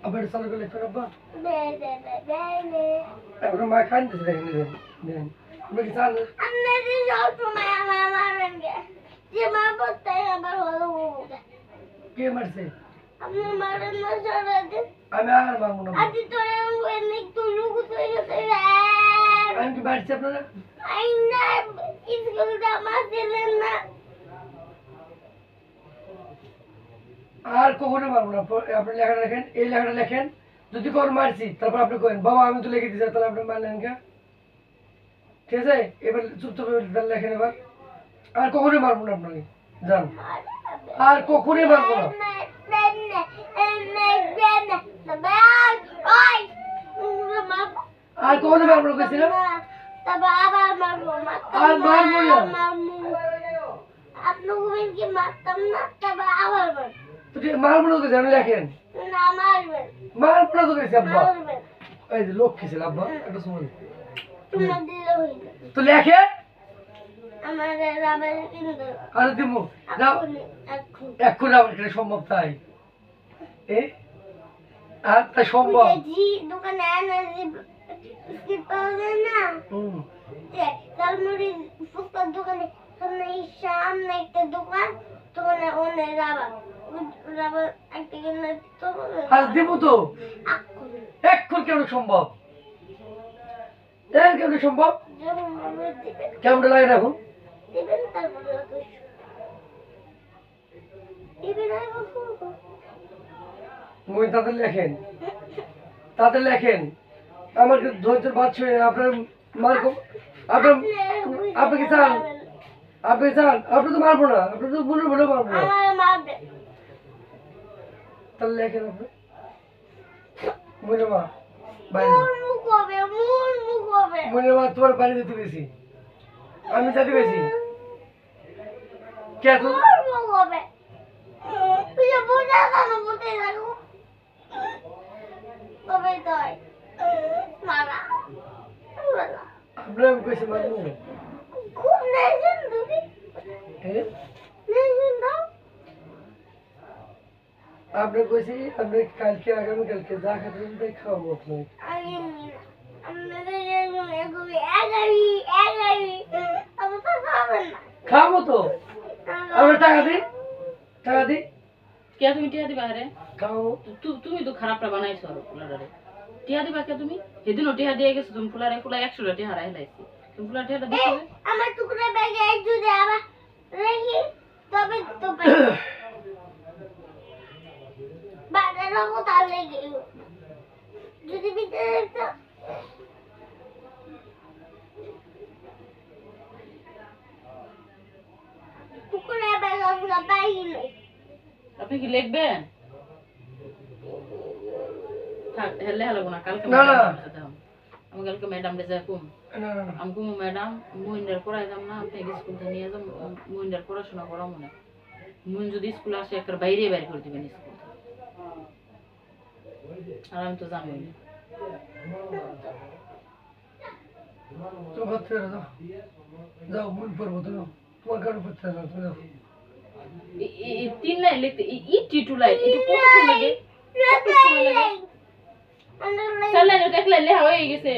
আবার চালু করে লিখবেন আব্বা এখন মা খান দিতে দেখেন দেন আপনি কি চান কে মারছে আমি আর মারবো না আমি কি মারছি আপনারা আর কখনো মারবো না আপনি লেখাটা লেখেন এই লেখাটা লেখেন যদি কোন মারছি তারপর আপনি করেন বাবা আমি তো লিখে দিচ্ছি তাহলে আপনি মারলেন কে ঠিক আছে এবার চুপচাপ লেখেন এবার আর কখনোই মারবো না আপনাকে যান আর কখনোই মারবো না আর কখনো মারবো না কেছিল আর মারবো না মারবো না তো জানি লেখেন মারবো না তো কেছি আব্বা এই যে লোক খেছিল আব্বা একটা সময় তো লেখে আর দিব এখন আমার সম্ভব তাই আর তাই সম্ভব দোকানে দোকানে সামনে একটা দোকান দোকানে অনেক রাবার একটা কিনলে আর দিব তো এখন কেমন সম্ভব কেমন সম্ভব কেমন লাগে না এখন তাদের লেখেন আমার ধৈর্যের বাদ ছুঁয়ে আপনার মার আপনার আপনি কি চান আপনি তো মারবো না আপনি তো বলে মারবো না তাহলে লেখেন আপনি মনে মা বাইরে মনে মা তোমার বাড়ি যেতে গেছি আমি যেতে গেছি কে তো আপনার আমি কইছি মারবো আপনি কইছি আপনি কালকে আগামীকালকে যা খাবেন তাই খাওয়াবো আপনাকে খাবো তো আমরা টাকা দিই কে তুমি টিয়া দিবা রে খাবো তুমি তো খারাপটা বানাইছো আর ফুলারে টিয়া দিবা কে তুমি সেদিনও টিয়া দিয়ে গেছো তুমি ফুলারে 100 টিয়া হারাই লাইছি তুমি ফুলার টিয়াটা দিছো আমার টুকরা ব্যাগে যদি আবার রেখি তবে তো বাজারে কোথাও লেগে যদি ভিতরে একটা টুকরা ব্যাগে পুরো বাইরে আপনি কি লিখবেন থাক হেলে হলো না কালকে না আমি কালকে ম্যাডাম রে যাই কম আমি কম ম্যাডাম মুইন্ডার পড়াই যাম না আপনি স্কুল থেকে নিয়ে যাম মুইন্ডার পড়াশোনা করা মনে মুইন যদি স্কুল আসে একটা বাইরে বাইরে করে দিবেন স্কুল আর আমি তো জানি না তো হচ্ছে যাও মন পড়বো তো তোমার কারো পড়তে না তুমি যাও এই 3 লাইন লিখতে ই টি2 লাইন এটা কত লাগে চলে না দেখলে লেখা হয়ে গেছে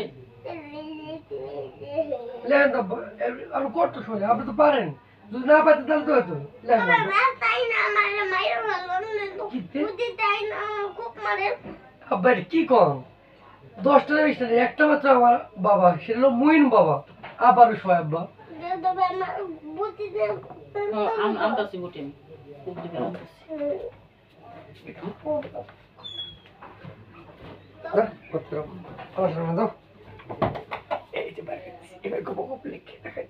লেখেন তো আর কত সময় আপনি তো পারেন যদি না পারেন তাহলে তো হতো লেখেন তাই না আমার মায়ের ভালো বুদ্ধি তাই না খুব মারে আব্বা কি কম 10টা 20টা একটা মাত্র আমার বাবা সেটা হলো মুইন বাবা আবারও শোয় আব্বা বুদ্ধি আমতাছি বুটি আমি খুব দিবে আমতাছি না কত আমার সামনে দাও এই যে বাইরে এবার গোপ লিখে দেখাই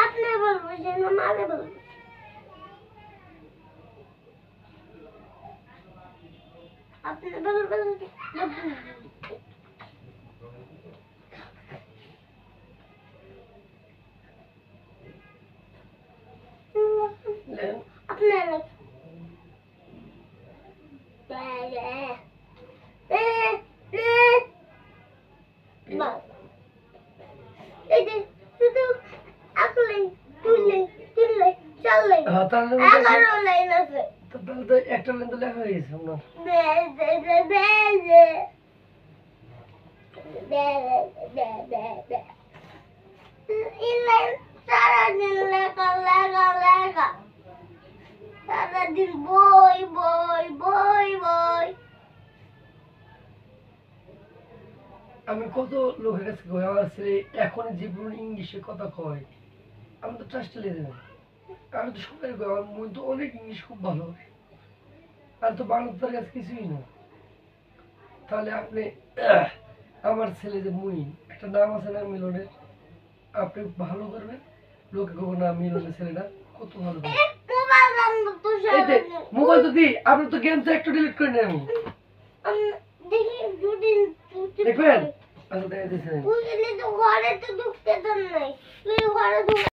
আপনি বলবো যে না মারে বলবো আপনি বলবেন বাস এই যে শুধু আকলে তুলে তুলে চলে হ্যাঁ তাহলে 11 লাইন আছে তাহলে তো একটা লাইন তো লেখা হয়ে গেছে আপনার বে বে বে বে বে বে বে বে ইলাইন সারাদিন লেখা লেখা লেখা সারাদিন বই বই বই বই আমি কত লোকের কাছে কই আমার ছেলে এখন জীবন ইংলিশে কথা কয় আমি তো ট্রাস্টে লিখে দেবেন আমি তো সবাই কই আমার মন তো অনেক ইংলিশ খুব ভালো আর তো বাংলা তার কাছে কিছুই না তাহলে আপনি আমার ছেলে যে মুইন একটা নাম আছে না মিলনের আপনি ভালো করবেন লোকে কব না মিলনের ছেলেটা কত ভালো করবে মোবাইল বন্ধ তো এই যে সারাদিন মোবাইল তো দি আপনি তো গেম তো একটু ডিলিট করে নেন দেখি দুদিন দেখবেন আচ্ছা দেখা দিচ্ছেন তুই তো ঘরে তো ঢুকতে দেন নাই তুই ঘরে ঢুক